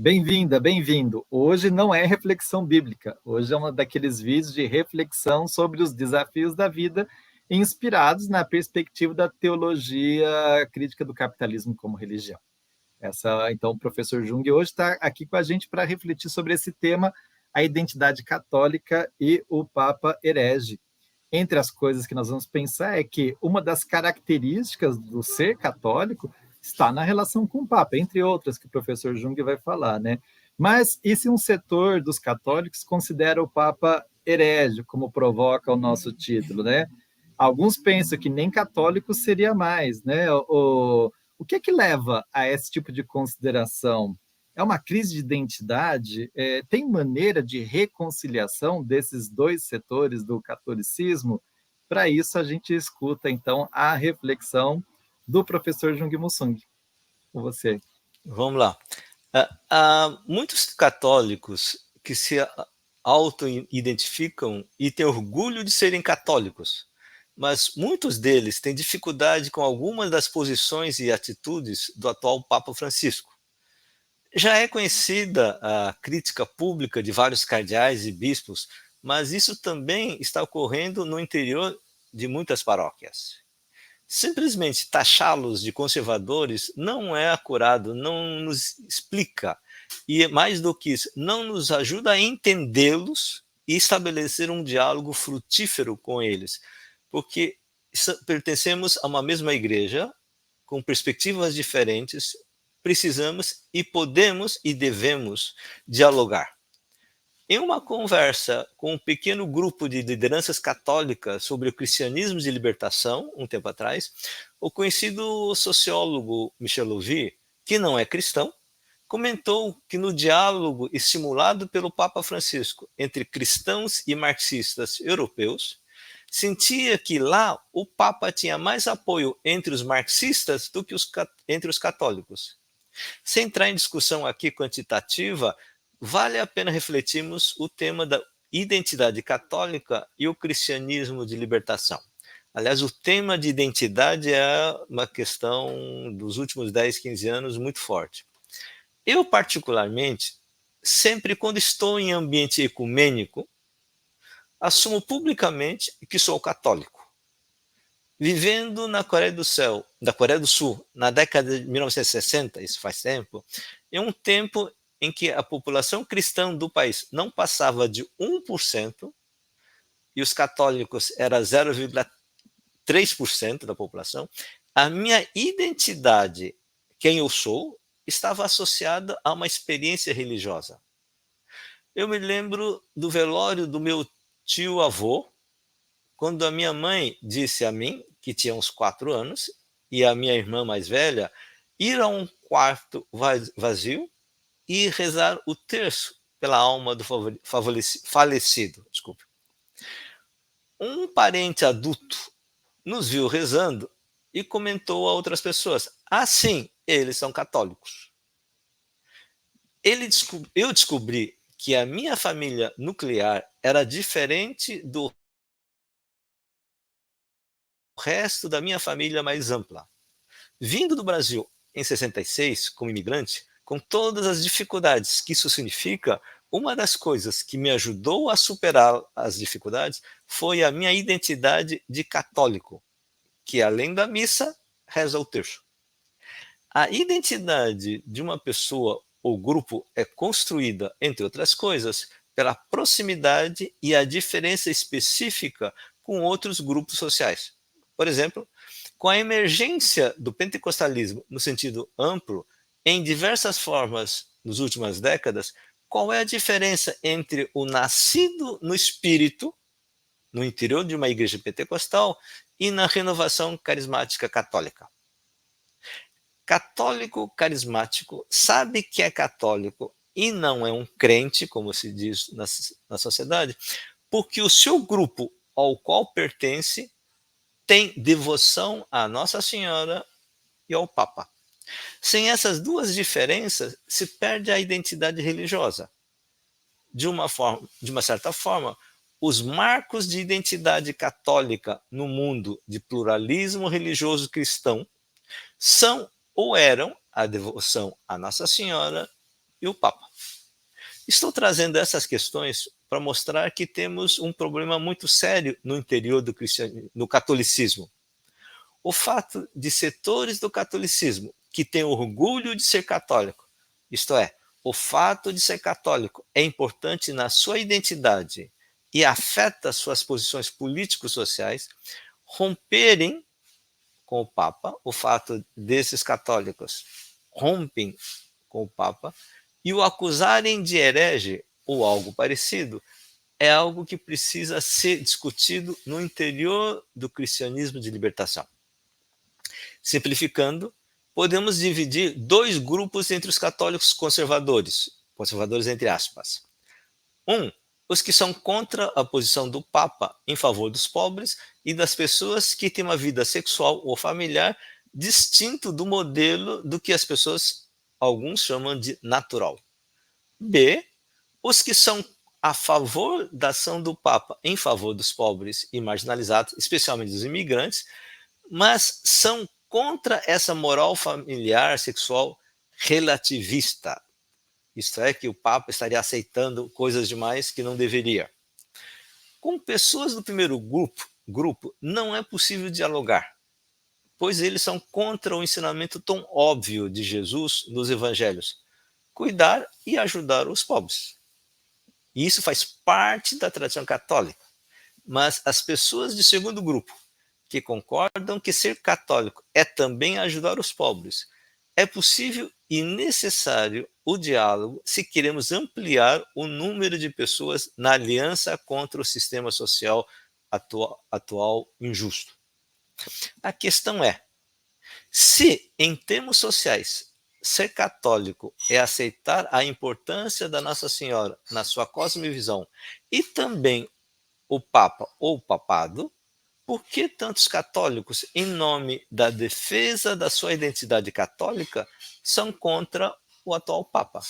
Bem-vinda, bem-vindo. Hoje não é reflexão bíblica, hoje é um daqueles vídeos de reflexão sobre os desafios da vida, inspirados na perspectiva da teologia crítica do capitalismo como religião. Então, o professor Jung hoje está aqui com a gente para refletir sobre esse tema, a identidade católica e o Papa herege. Entre as coisas que nós vamos pensar é que uma das características do ser católico está na relação com o Papa, entre outras que o professor Jung vai falar, né? Mas e se um setor dos católicos considera o Papa herege, como provoca o nosso título, né? Alguns pensam que nem católico seria mais, né? O que leva a esse tipo de consideração? É uma crise de identidade? Tem maneira de reconciliação desses dois setores do catolicismo? Para isso, a gente escuta, então, a reflexão do professor Jung Mussung. Com você. Vamos lá. Há muitos católicos que se auto-identificam e têm orgulho de serem católicos, mas muitos deles têm dificuldade com algumas das posições e atitudes do atual Papa Francisco. Já é conhecida a crítica pública de vários cardeais e bispos, mas isso também está ocorrendo no interior de muitas paróquias. Simplesmente taxá-los de conservadores não é acurado, não nos explica, e mais do que isso, não nos ajuda a entendê-los e estabelecer um diálogo frutífero com eles, porque pertencemos a uma mesma igreja, com perspectivas diferentes, precisamos e podemos e devemos dialogar. Em uma conversa com um pequeno grupo de lideranças católicas sobre o cristianismo de libertação, um tempo atrás, o conhecido sociólogo Michel Louvi, que não é cristão, comentou que no diálogo estimulado pelo Papa Francisco entre cristãos e marxistas europeus, sentia que lá o Papa tinha mais apoio entre os marxistas do que entre os católicos. Sem entrar em discussão aqui quantitativa, vale a pena refletirmos o tema da identidade católica e o cristianismo de libertação. Aliás, o tema de identidade é uma questão dos últimos 10, 15 anos muito forte. Eu, particularmente, sempre quando estou em ambiente ecumênico, assumo publicamente que sou católico. Vivendo na Coreia do Sul, na década de 1960, isso faz tempo, em um tempo em que a população cristã do país não passava de 1% e os católicos eram 0,3% da população, a minha identidade, quem eu sou, estava associada a uma experiência religiosa. Eu me lembro do velório do meu tio-avô, quando a minha mãe disse a mim, que tinha uns 4 anos, e a minha irmã mais velha, ir a um quarto vazio e rezar o terço pela alma do falecido. Desculpe. Um parente adulto nos viu rezando e comentou a outras pessoas: ah, sim, eles são católicos. Eu descobri que a minha família nuclear era diferente do resto da minha família mais ampla. Vindo do Brasil em 66, como imigrante, com todas as dificuldades que isso significa, uma das coisas que me ajudou a superar as dificuldades foi a minha identidade de católico, que além da missa, reza o terço. A identidade de uma pessoa ou grupo é construída, entre outras coisas, pela proximidade e a diferença específica com outros grupos sociais. Por exemplo, com a emergência do pentecostalismo no sentido amplo, em diversas formas nas últimas décadas, qual é a diferença entre o nascido no espírito, no interior de uma igreja pentecostal, e na renovação carismática católica? Católico carismático sabe que é católico e não é um crente, como se diz na sociedade, porque o seu grupo ao qual pertence tem devoção à Nossa Senhora e ao Papa. Sem essas duas diferenças, se perde a identidade religiosa. De uma certa forma, os marcos de identidade católica no mundo de pluralismo religioso cristão são ou eram a devoção à Nossa Senhora e o Papa. Estou trazendo essas questões para mostrar que temos um problema muito sério no interior do catolicismo. O fato de setores do catolicismo que têm orgulho de ser católico, isto é, o fato de ser católico é importante na sua identidade e afeta suas posições políticos-sociais, romperem com o Papa, o fato desses católicos rompem com o Papa e o acusarem de herege ou algo parecido, é algo que precisa ser discutido no interior do cristianismo de libertação. Simplificando, podemos dividir dois grupos entre os católicos conservadores entre aspas. Os que são contra a posição do Papa em favor dos pobres e das pessoas que têm uma vida sexual ou familiar distinto do modelo do que as pessoas, alguns chamam de natural. Os que são a favor da ação do Papa em favor dos pobres e marginalizados, especialmente dos imigrantes, mas são contra essa moral familiar sexual relativista. Isto é, que o Papa estaria aceitando coisas demais que não deveria. Com pessoas do primeiro grupo não é possível dialogar, pois eles são contra o ensinamento tão óbvio de Jesus nos evangelhos: cuidar e ajudar os pobres. E isso faz parte da tradição católica. Mas as pessoas de segundo grupo, que concordam que ser católico é também ajudar os pobres, é possível e necessário o diálogo se queremos ampliar o número de pessoas na aliança contra o sistema social atual injusto. A questão é, se em termos sociais ser católico é aceitar a importância da Nossa Senhora na sua cosmovisão e também o Papa ou o papado, por que tantos católicos, em nome da defesa da sua identidade católica, são contra o atual Papa?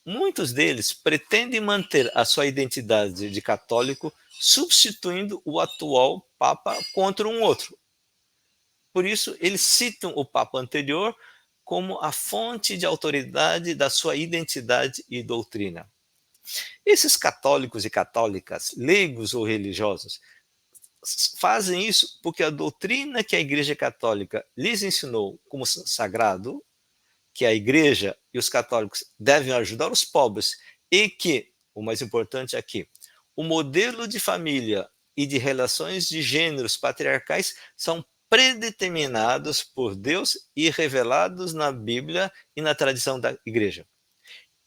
Muitos deles pretendem manter a sua identidade de católico substituindo o atual Papa contra um outro. Por isso, eles citam o Papa anterior como a fonte de autoridade da sua identidade e doutrina. Esses católicos e católicas, leigos ou religiosos, fazem isso porque a doutrina que a Igreja Católica lhes ensinou como sagrado, que a Igreja e os católicos devem ajudar os pobres e que, o mais importante aqui, o modelo de família e de relações de gêneros patriarcais são predeterminados por Deus e revelados na Bíblia e na tradição da Igreja.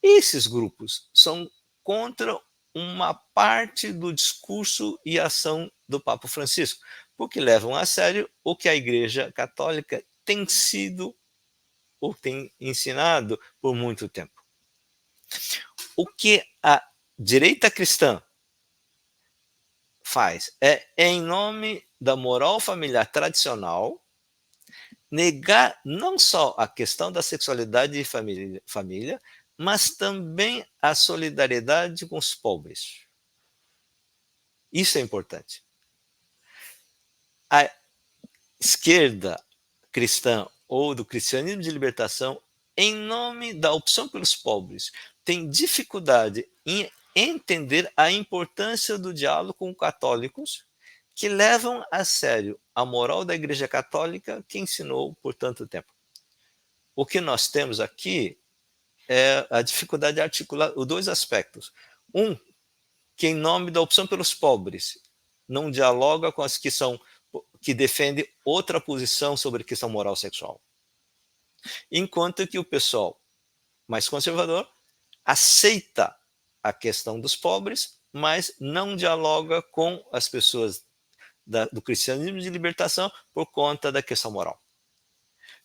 Esses grupos são contra uma parte do discurso e ação do Papa Francisco, porque levam a sério o que a Igreja Católica tem sido ou tem ensinado por muito tempo. O que a direita cristã faz é, em nome da moral familiar tradicional, negar não só a questão da sexualidade e família, mas também a solidariedade com os pobres. Isso é importante. A esquerda cristã ou do cristianismo de libertação, em nome da opção pelos pobres, tem dificuldade em entender a importância do diálogo com católicos que levam a sério a moral da Igreja Católica que ensinou por tanto tempo. O que nós temos aqui é a dificuldade de articular os dois aspectos. Que em nome da opção pelos pobres não dialoga com as que defendem outra posição sobre a questão moral sexual. Enquanto que o pessoal mais conservador aceita a questão dos pobres, mas não dialoga com as pessoas do cristianismo de libertação por conta da questão moral.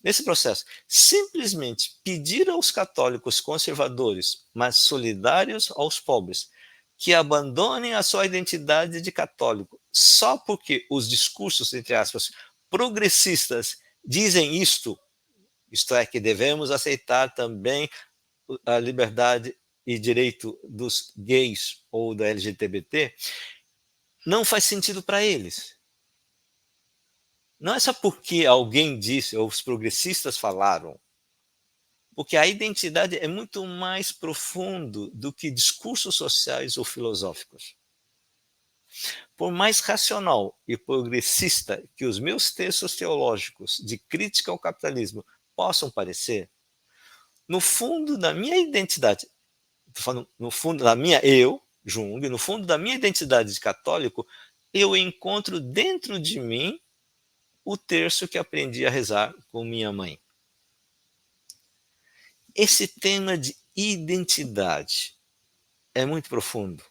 Nesse processo, simplesmente pedir aos católicos conservadores, mas solidários aos pobres, que abandonem a sua identidade de católico só porque os discursos, entre aspas, progressistas dizem isto é, que devemos aceitar também a liberdade e direito dos gays ou da LGBT, não faz sentido para eles. Não é só porque alguém disse, ou os progressistas falaram, porque a identidade é muito mais profundo do que discursos sociais ou filosóficos. Por mais racional e progressista que os meus textos teológicos de crítica ao capitalismo possam parecer, no fundo da minha identidade, no fundo da minha Jung, no fundo da minha identidade de católico, eu encontro dentro de mim o terço que aprendi a rezar com minha mãe. Esse tema de identidade é muito profundo.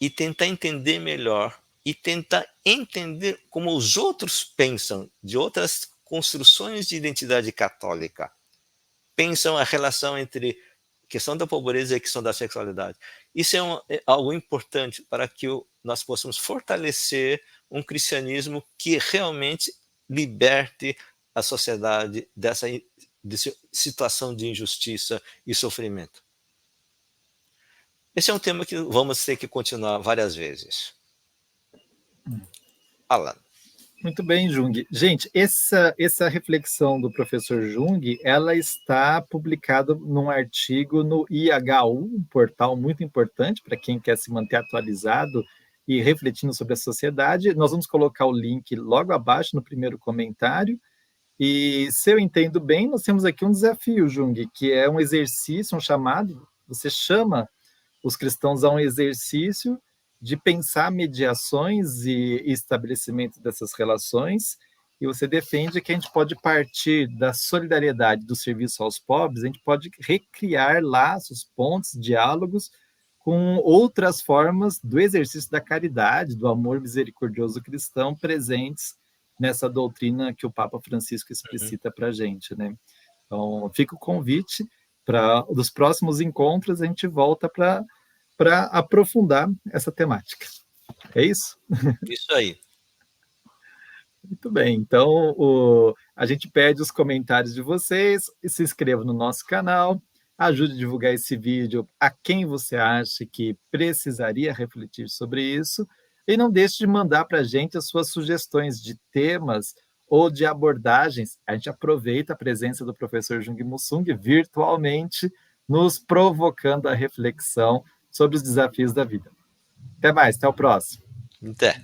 E tentar entender melhor, e tentar entender como os outros pensam, de outras construções de identidade católica, pensam a relação entre a questão da pobreza e a questão da sexualidade. Isso é algo importante para que nós possamos fortalecer um cristianismo que realmente liberte a sociedade dessa situação de injustiça e sofrimento. Esse é um tema que vamos ter que continuar várias vezes. Alan. Muito bem, Jung. Gente, essa reflexão do professor Jung, ela está publicada num artigo no IHU, um portal muito importante para quem quer se manter atualizado e refletindo sobre a sociedade. Nós vamos colocar o link logo abaixo no primeiro comentário. E se eu entendo bem, nós temos aqui um desafio, Jung, que é um exercício, um chamado, você chama os cristãos a um exercício de pensar mediações e estabelecimento dessas relações, e você defende que a gente pode partir da solidariedade do serviço aos pobres, a gente pode recriar laços, pontes, diálogos com outras formas do exercício da caridade, do amor misericordioso cristão presentes nessa doutrina que o Papa Francisco explicita para a gente, né? Então, fica o convite para dos próximos encontros, a gente volta para aprofundar essa temática. É isso? Isso aí. Muito bem. Então, a gente pede os comentários de vocês, e se inscreva no nosso canal, ajude a divulgar esse vídeo a quem você acha que precisaria refletir sobre isso, e não deixe de mandar para a gente as suas sugestões de temas ou de abordagens. A gente aproveita a presença do professor Jung Musung virtualmente, nos provocando a reflexão sobre os desafios da vida. Até mais, até o próximo. Até.